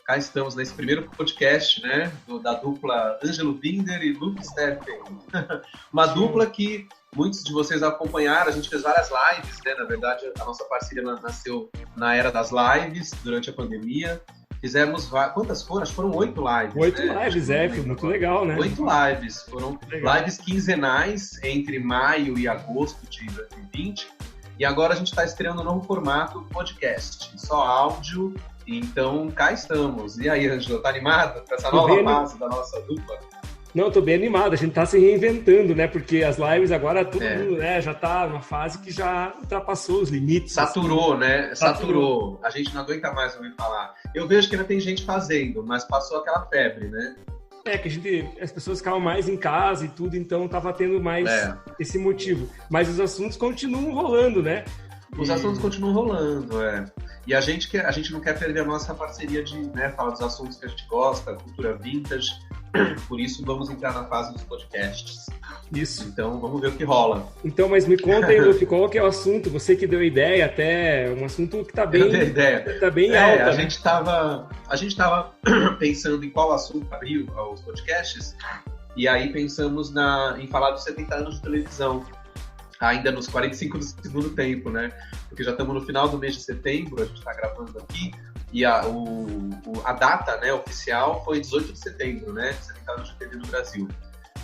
Cá estamos nesse primeiro podcast, né, da dupla Ângelo Binder e Luke Steffen. Uma dupla que muitos de vocês acompanharam, a gente fez várias lives, né, na verdade a nossa parceria nasceu na era das lives, durante a pandemia. Fizemos, quantas foram? Acho que foram 8 lives. 8 lives, foi muito legal, né? 8 lives, foram lives quinzenais entre maio e agosto de 2020. E agora a gente está estreando um novo formato podcast, só áudio. Então, cá estamos. E aí, Ângelo, tá animado com essa nova fase da nossa dupla? Não, tô bem animado. A gente tá se reinventando, né? Porque as lives agora, todo mundo, né, já tá numa fase que já ultrapassou os limites. Saturou, assim, né? Saturou. A gente não aguenta mais ouvir falar. Eu vejo que ainda tem gente fazendo, mas passou aquela febre, né? Que as pessoas ficavam mais em casa e tudo, então tava tendo mais esse motivo. Mas os assuntos continuam rolando, né? Os assuntos continuam rolando, E a gente não quer perder a nossa parceria de, né, falar dos assuntos que a gente gosta, cultura vintage. Por isso, vamos entrar na fase dos podcasts. Isso. Então, vamos ver o que rola. Então, mas me conta aí, Luffy, qual que é o assunto? Você que deu ideia até, um assunto que tá bem... Eu dei ideia. Tá bem alto, a né? gente tava pensando em qual assunto abrir os podcasts, e aí pensamos em falar dos 70 anos de televisão. Ainda nos 45 do segundo tempo, né? Porque já estamos no final do mês de setembro, a gente está gravando aqui, e a data, né, oficial foi 18 de setembro, né? 70 anos de TV no Brasil.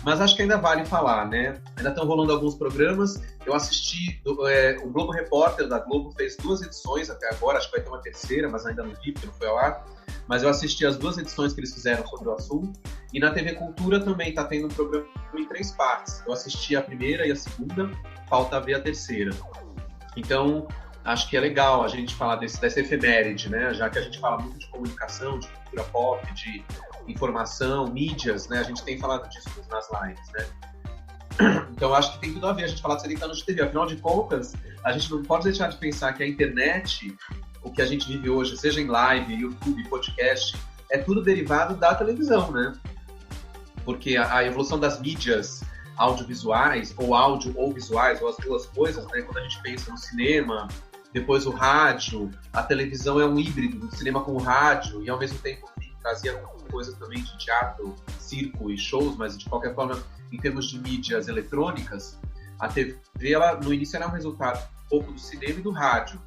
Mas acho que ainda vale falar, né? Ainda estão rolando alguns programas. Eu assisti, o Globo Repórter da Globo fez 2 edições até agora, acho que vai ter uma terceira, mas ainda não vi, porque não foi ao ar. Mas eu assisti as 2 edições que eles fizeram sobre o assunto. E na TV Cultura também está tendo um programa em 3 partes. Eu assisti a primeira e a segunda, falta ver a terceira. Então, acho que é legal a gente falar dessa efeméride, né? Já que a gente fala muito de comunicação, de cultura pop, de informação, mídias, né? A gente tem falado disso nas lives, né? Então, acho que tem tudo a ver a gente falar de 70 anos de TV. Afinal de contas, a gente não pode deixar de pensar que a internet, o que a gente vive hoje, seja em live, YouTube, podcast, é tudo derivado da televisão, né? Porque a evolução das mídias audiovisuais, ou áudio ou visuais, ou as duas coisas, né? Quando a gente pensa no cinema, depois o rádio, a televisão é um híbrido do cinema com o rádio, e ao mesmo tempo trazia coisas também de teatro, circo e shows, mas de qualquer forma, em termos de mídias eletrônicas, a TV, ela, no início, era um resultado um pouco do cinema e do rádio.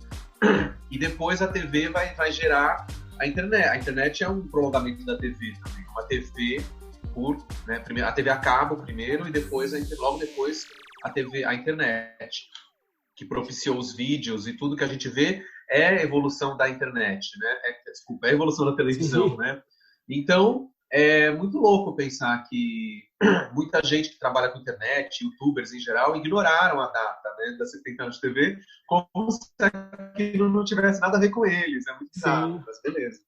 E depois a TV vai gerar a internet. A internet é um prolongamento da TV também. Uma TV né, a TV a cabo primeiro e depois, logo depois, a internet, que propiciou os vídeos e tudo que a gente vê é a evolução da internet, né? É a evolução da televisão, né? Então, é muito louco pensar que muita gente que trabalha com internet, youtubers em geral, ignoraram a data, né, da 70 anos de TV, como se aquilo não tivesse nada a ver com eles. É muito bizarro, mas beleza.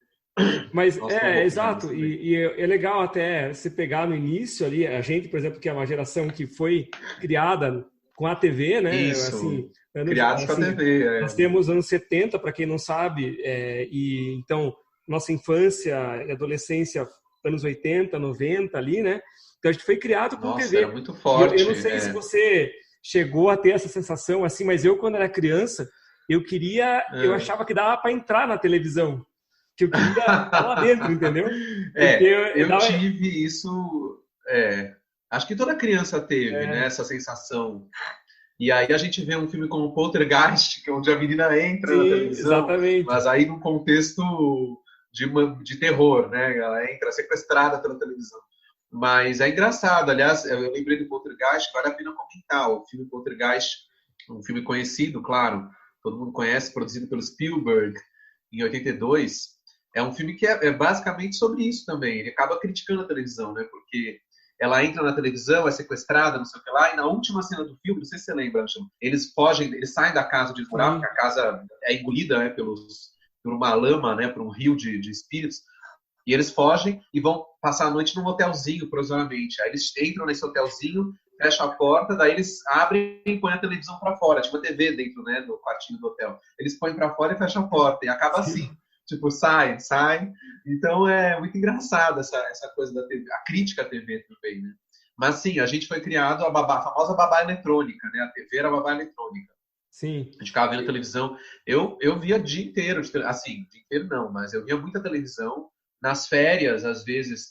Mas exato, e é legal até você pegar no início ali, a gente, por exemplo, que é uma geração que foi criada com a TV, né? Isso, assim, criados com a TV. Nós temos anos 70, para quem não sabe, e então, nossa infância e adolescência, anos 80, 90 ali, né? Então a gente foi criado com TV. Era muito forte. Eu não sei se você chegou a ter essa sensação assim, mas eu, quando era criança, eu achava que dava para entrar na televisão. Que eu queria estar lá dentro, entendeu? Eu tive isso... acho que toda criança teve, né, essa sensação. E aí a gente vê um filme como Poltergeist, que é onde a menina entra na televisão. Exatamente. Mas aí num contexto de terror, né? Ela entra sequestrada pela televisão. Mas é engraçado. Aliás, eu lembrei do Poltergeist, vale a pena comentar. O filme Poltergeist, um filme conhecido, claro, todo mundo conhece, produzido pelo Spielberg, em 82. É um filme que é basicamente sobre isso também. Ele acaba criticando a televisão, né? Porque ela entra na televisão, é sequestrada, não sei o que lá, e na última cena do filme, não sei se você lembra, Angelo, eles fogem, eles saem da casa de buraco, porque a casa é engolida, né, por uma lama, né, por um rio de espíritos, e eles fogem e vão passar a noite num hotelzinho, provisoriamente. Aí eles entram nesse hotelzinho, fecham a porta, daí eles abrem e põem a televisão para fora, tipo uma TV dentro, né, do quartinho do hotel. Eles põem para fora e fecham a porta, e acaba assim. Tipo, sai. Então é muito engraçado essa coisa da TV, a crítica à TV também, né? Mas sim, a gente foi criado a famosa babá eletrônica, né? A TV era a babá eletrônica. Sim. A gente ficava vendo televisão. Eu via o dia inteiro, assim, dia inteiro não, mas eu via muita televisão nas férias, às vezes,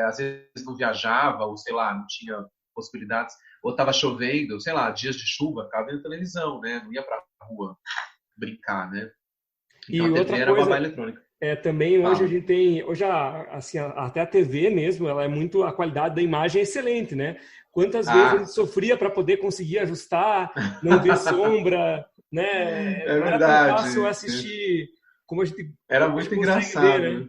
às vezes não viajava, ou sei lá, não tinha possibilidades, ou estava chovendo, sei lá, dias de chuva, ficava vendo televisão, né? Não ia pra rua brincar, né? Então E a outra TV era coisa, babá eletrônica. também hoje a Fala. gente tem, assim, até a TV mesmo, ela é muito, a qualidade da imagem é excelente, né? Quantas vezes a Ah, gente sofria para poder conseguir ajustar, não ver sombra, né? é Não era tão fácil verdade. assistir como a gente Era hoje muito consegue ver, engraçado, né? né?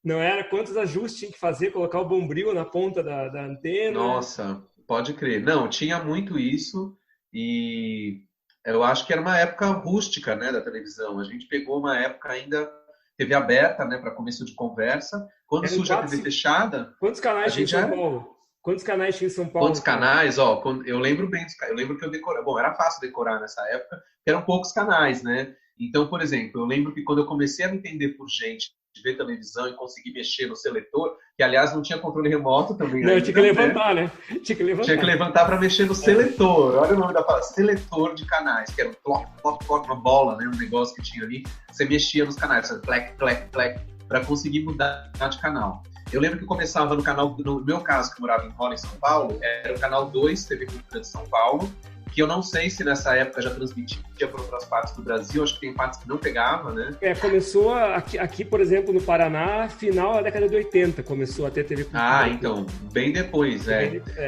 Não era quantos ajustes tinha que fazer, colocar o bombril na ponta da antena. Nossa, pode crer. Não, tinha muito isso e eu acho que era uma época rústica, né, da televisão. A gente pegou uma época ainda TV aberta, né, para começo de conversa. Quando Eram surge a quatro, TV fechada, quantos a canais tinha em gente São já Paulo? Quantos canais tinha em São quantos Paulo, cara? canais, ó, eu lembro bem eu lembro que eu decorava, bom, era fácil decorar nessa época, porque eram poucos canais, né? Então, por exemplo, eu lembro que quando eu comecei a me entender por gente de ver televisão e conseguir mexer no seletor, que aliás não tinha controle remoto também Não, tinha que ainda, né? levantar, né? Tinha que Tinha que levantar. levantar para mexer no seletor. Olha o nome da palavra, seletor de canais, que era um clock, clock, clock, uma bola, né? Um negócio que tinha ali. Você mexia nos canais, plec, plec, plec, para conseguir mudar de canal. Eu lembro que começava no canal, no meu caso, que eu morava em Rola, em São Paulo, era o canal 2, TV Cultura de São Paulo, que eu não sei se nessa época já transmitia por outras partes do Brasil, acho que tem partes que não pegava, né? Começou aqui, por exemplo, no Paraná, final da década de 80, começou a ter TV Cultura. Ah, então, bem depois,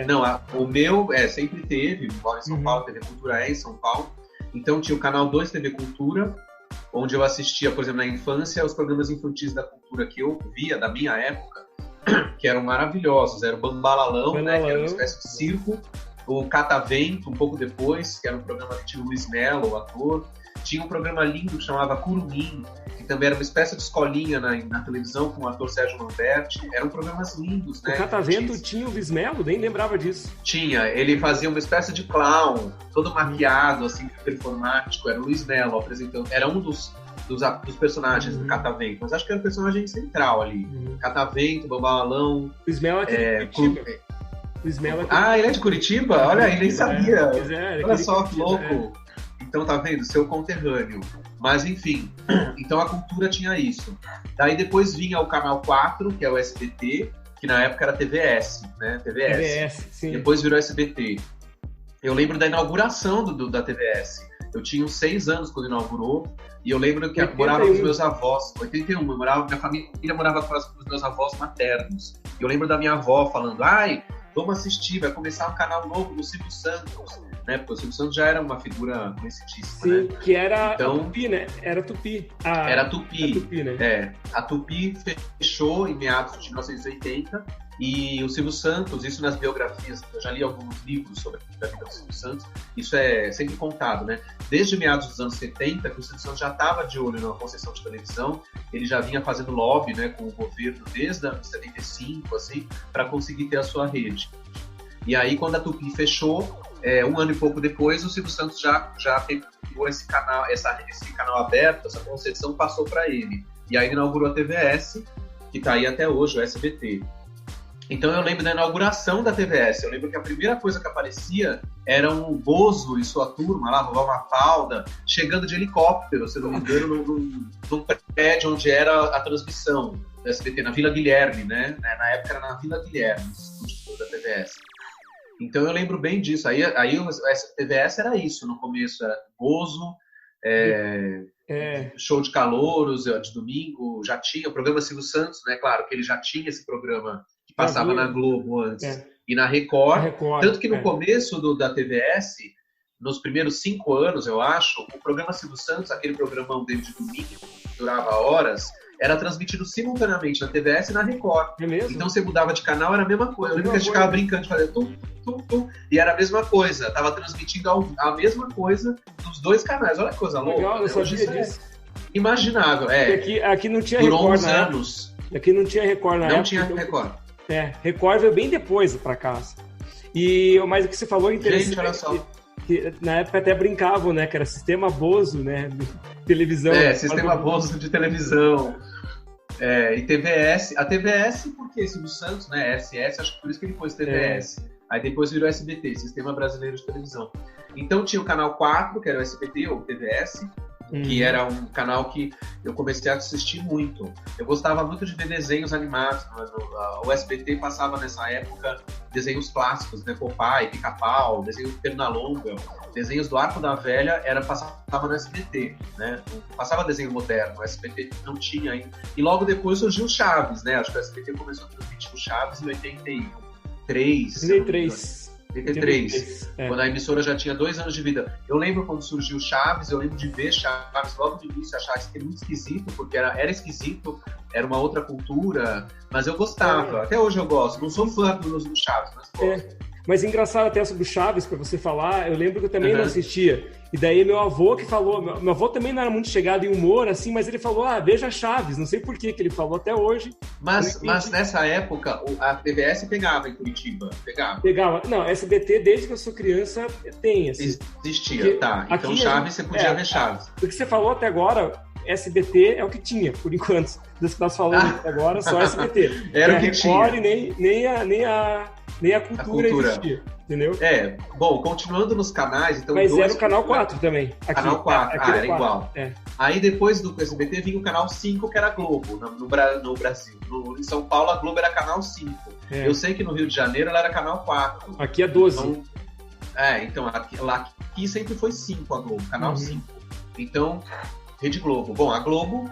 Não, o meu, sempre teve, moro em São Paulo, TV Cultura é em São Paulo, então tinha o canal 2 TV Cultura, onde eu assistia, por exemplo, na infância, os programas infantis da cultura que eu via, da minha época, que eram maravilhosos. Era o Bambalalão, né, que era uma espécie de circo. O Catavento, um pouco depois, que era um programa que tinha o Luiz Melo, o ator. Tinha um programa lindo que chamava Curumim, que também era uma espécie de escolinha na televisão com o ator Sérgio Lamberti. Eram programas lindos, né? O Catavento tinha o Luiz Melo? Nem lembrava disso. Tinha. Ele fazia uma espécie de clown, todo maquiado, assim, performático. Era o Luiz Melo apresentando. Era um dos personagens do Catavento, mas acho que era o personagem central ali. Catavento, Bambalalão. Luiz Melo é de Curitiba. Luiz Melo ele é de Curitiba? Olha aí, nem sabia. Olha só que louco. É. Então, tá vendo? Seu conterrâneo. Mas, enfim. Então, a cultura tinha isso. Daí, depois vinha o Canal 4, que é o SBT, que na época era TVS, né? TVS, sim. Depois virou SBT. Eu lembro da inauguração da TVS. Eu tinha uns 6 anos quando inaugurou. E eu lembro que eu morava com os meus avós. 81, minha família morava com os meus avós maternos. E eu lembro da minha avó falando, vamos assistir, vai começar um canal novo do Silvio Santos, né? Porque o Silvio Santos já era uma figura conhecidíssima, sim, né? Que era a Tupi, né? Era Tupi. Era a Tupi. A Tupi, né? A Tupi fechou em meados de 1980 e o Silvio Santos, isso nas biografias, eu já li alguns livros sobre a vida do Silvio Santos, isso é sempre contado, né? Desde meados dos anos 70, que o Silvio Santos já estava de olho na concessão de televisão, ele já vinha fazendo lobby, né, com o governo desde 75, assim, para conseguir ter a sua rede. E aí, quando a Tupi fechou, um ano e pouco depois, o Silvio Santos já pegou esse canal aberto, essa concessão passou para ele. E aí inaugurou a TVS, que está aí até hoje, o SBT. Então eu lembro da inauguração da TVS, eu lembro que a primeira coisa que aparecia era um Bozo e sua turma, lá, Vovó Mafalda, chegando de helicóptero, se não me engano, num prédio onde era a transmissão do SBT, na Vila Guilherme, né? Na época era na Vila Guilherme, o estúdio da TVS. Então eu lembro bem disso, aí o TVS era isso, no começo era Bozo, show de calouros, de domingo, já tinha o programa Silvio Santos, né? Claro que ele já tinha esse programa que passava na Globo antes e na Record, tanto que no começo da TVS, nos primeiros 5 anos, eu acho, o programa Silvio Santos, aquele programão dele de domingo, que durava horas, era transmitido simultaneamente na TVS e na Record. É mesmo? Então você mudava de canal, era a mesma coisa. Eu lembro que a gente ficava brincando de fazer tum, e era a mesma coisa. Tava transmitindo a mesma coisa nos 2 canais. Olha que coisa louca. Legal, eu sabia disso. Imaginável, Aqui não tinha Durou Record uns anos. Aqui não tinha Record na época. Não tinha Record. Record veio bem depois pra casa. Mas o que você falou é interessante. Gente, olha só. Que na época até brincavam, né? Que era sistema Bozo, né? De televisão. Sistema Bozo de televisão. E TVS. A TVS, porque Silvio Santos, né? SS, acho que por isso que ele pôs TVS. Aí depois virou SBT, Sistema Brasileiro de Televisão. Então tinha o canal 4, que era o SBT, ou TVS. que era um canal que eu comecei a assistir muito. Eu gostava muito de ver desenhos animados. O SBT passava nessa época desenhos clássicos, né? Popeye, Pica-Pau, desenhos de Pernalonga, desenhos do Arco da Velha, passava no SBT, né? Não passava desenho moderno, o SBT não tinha ainda. E logo depois surgiu o Chaves, né? Acho que o SBT começou a transmitir o Chaves em 83. Quando a emissora já tinha 2 anos de vida. Eu lembro quando surgiu o Chaves, eu lembro de ver Chaves logo de início, achar isso muito esquisito, porque era esquisito, era uma outra cultura, mas eu gostava. Até hoje eu gosto. Não sou fã do Chaves, mas gosto. Mas engraçado até sobre o Chaves, para você falar, eu lembro que eu também não assistia. E daí meu avô que falou, meu avô também não era muito chegado em humor, assim, mas ele falou, veja Chaves, não sei por que ele falou até hoje. Mas nessa época, a TVS pegava em Curitiba, Pegava. Não, SBT, desde que eu sou criança, tem, assim. Existia, porque tá. Então Chaves, você podia ver Chaves. O que você falou até agora, SBT é o que tinha, por enquanto. Das que nós falamos até agora, só SBT. Era o que tinha. Nem a cultura existia, entendeu? Bom, continuando nos canais... Então mas era o Canal 4 também. Aqui, canal 4, era 4. Igual. É. Aí depois do SBT vinha o Canal 5, que era Globo, no Brasil. Em São Paulo, a Globo era Canal 5. Eu sei que no Rio de Janeiro ela era Canal 4. Aqui é 12. Então aqui sempre foi 5 a Globo, Canal 5. Então, Rede Globo. Bom, a Globo...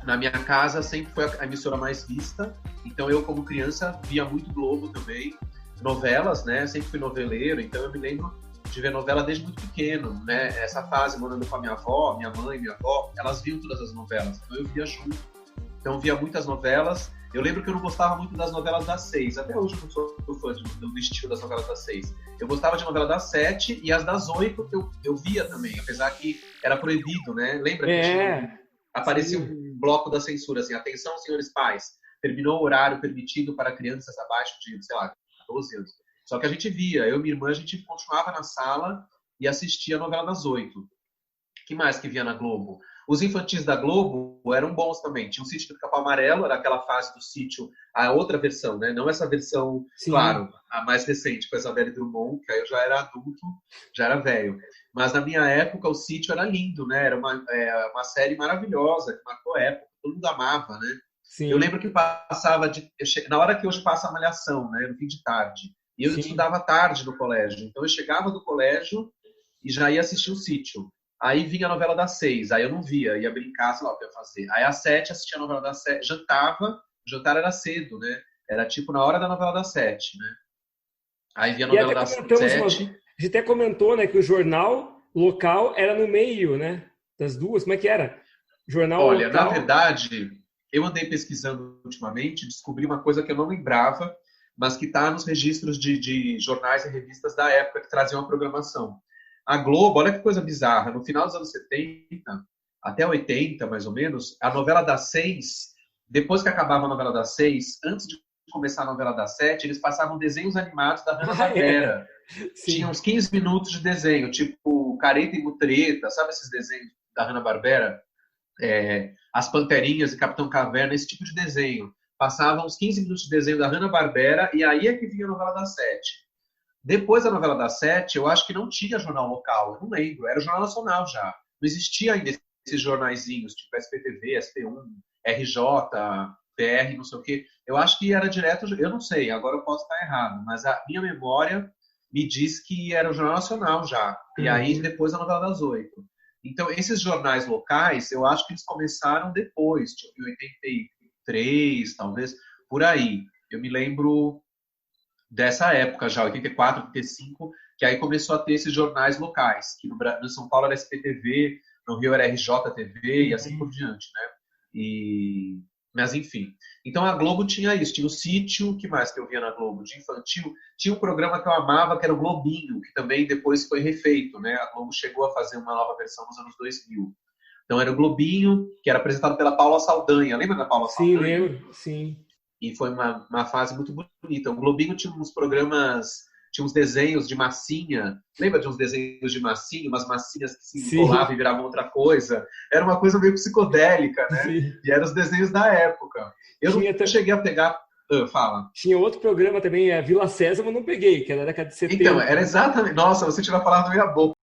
Na minha casa sempre foi a emissora mais vista, então eu como criança via muito Globo também, novelas, né, sempre fui noveleiro, então eu me lembro de ver novela desde muito pequeno, né, essa fase morando com a minha avó, minha mãe, minha avó, elas viam todas as novelas, então eu via junto, então via muitas novelas. Eu lembro que eu não gostava muito das novelas das 6, até hoje eu não sou fã do estilo das novelas das 6. Eu gostava de novela das 7 e as das 8 eu via também, apesar que era proibido, né, lembra que aparecia um bloco da censura, assim, atenção, senhores pais, terminou o horário permitido para crianças abaixo de, sei lá, 12 anos. Só que a gente via, eu e minha irmã, a gente continuava na sala e assistia a novela das 8. O que mais que via na Globo? Os infantis da Globo eram bons também. Tinha o Sítio do Pica-Pau Amarelo, era aquela fase do sítio, a outra versão, né? Não essa versão, claro, a mais recente, com a Isabelle Drummond, que aí eu já era adulto, já era velho. Mas na minha época o Sítio era lindo, né? Era uma série maravilhosa, que marcou a época, todo mundo amava, né? Sim. Eu lembro que passava na hora que hoje passa a Malhação, né? No fim de tarde. E eu estudava tarde no colégio. Então eu chegava do colégio e já ia assistir o Sítio. Aí vinha a novela das 6, aí eu não via, ia brincar, sei lá o que eu ia fazer. Aí às 7 assistia a novela das 7, jantava, o jantar era cedo, né? Era tipo na hora da novela das 7, né? Aí vinha a novela das 7. A gente até comentou, né, que o jornal local era no meio, né? Das duas, como é que era? Jornal Olha, local... na verdade, eu andei pesquisando ultimamente, descobri uma coisa que eu não lembrava, mas que está nos registros de jornais e revistas da época que traziam a programação. A Globo, olha que coisa bizarra, no final dos anos 70, até 80, mais ou menos, a novela das 6, depois que acabava a novela das 6, antes de começar a novela das 7, eles passavam desenhos animados da Hanna-Barbera. Tinha uns 15 minutos de desenho, tipo Careta e Mutreta, sabe esses desenhos da Hanna-Barbera? As Panterinhas e Capitão Caverna, esse tipo de desenho. Passavam uns 15 minutos de desenho da Hanna-Barbera e aí é que vinha a novela das 7. Depois da novela das 7, eu acho que não tinha jornal local, eu não lembro, era o Jornal Nacional já. Não existia ainda esses jornaizinhos, tipo SPTV, SP1, RJ, PR, não sei o quê. Eu acho que era direto, eu não sei, agora eu posso estar errado, mas a minha memória me diz que era o Jornal Nacional já. E aí depois a novela das 8. Então, esses jornais locais, eu acho que eles começaram depois, tipo em 83, talvez, por aí. Eu me lembro dessa época já, 84, 85, que aí começou a ter esses jornais locais, que no São Paulo era SPTV, no Rio era RJTV e assim por diante, né? Mas enfim. Então a Globo tinha isso, tinha o Sítio, que mais que eu via na Globo? De infantil, tinha um programa que eu amava, que era o Globinho, que também depois foi refeito, né? A Globo chegou a fazer uma nova versão nos anos 2000. Então era o Globinho, que era apresentado pela Paula Saldanha. Lembra da Paula Saldanha? Sim, lembro, sim. E foi uma fase muito bonita. O Globinho tinha uns programas, tinha uns desenhos de massinha. Lembra de uns desenhos de massinha? Umas massinhas que se enrolavam e viravam outra coisa. Era uma coisa meio psicodélica, né? Sim. E eram os desenhos da época. Eu não cheguei a pegar... fala. Tinha outro programa também, Vila Sésamo, eu não peguei, que era da década de 70. Então, era exatamente... Nossa, você tirou a palavra da minha boca.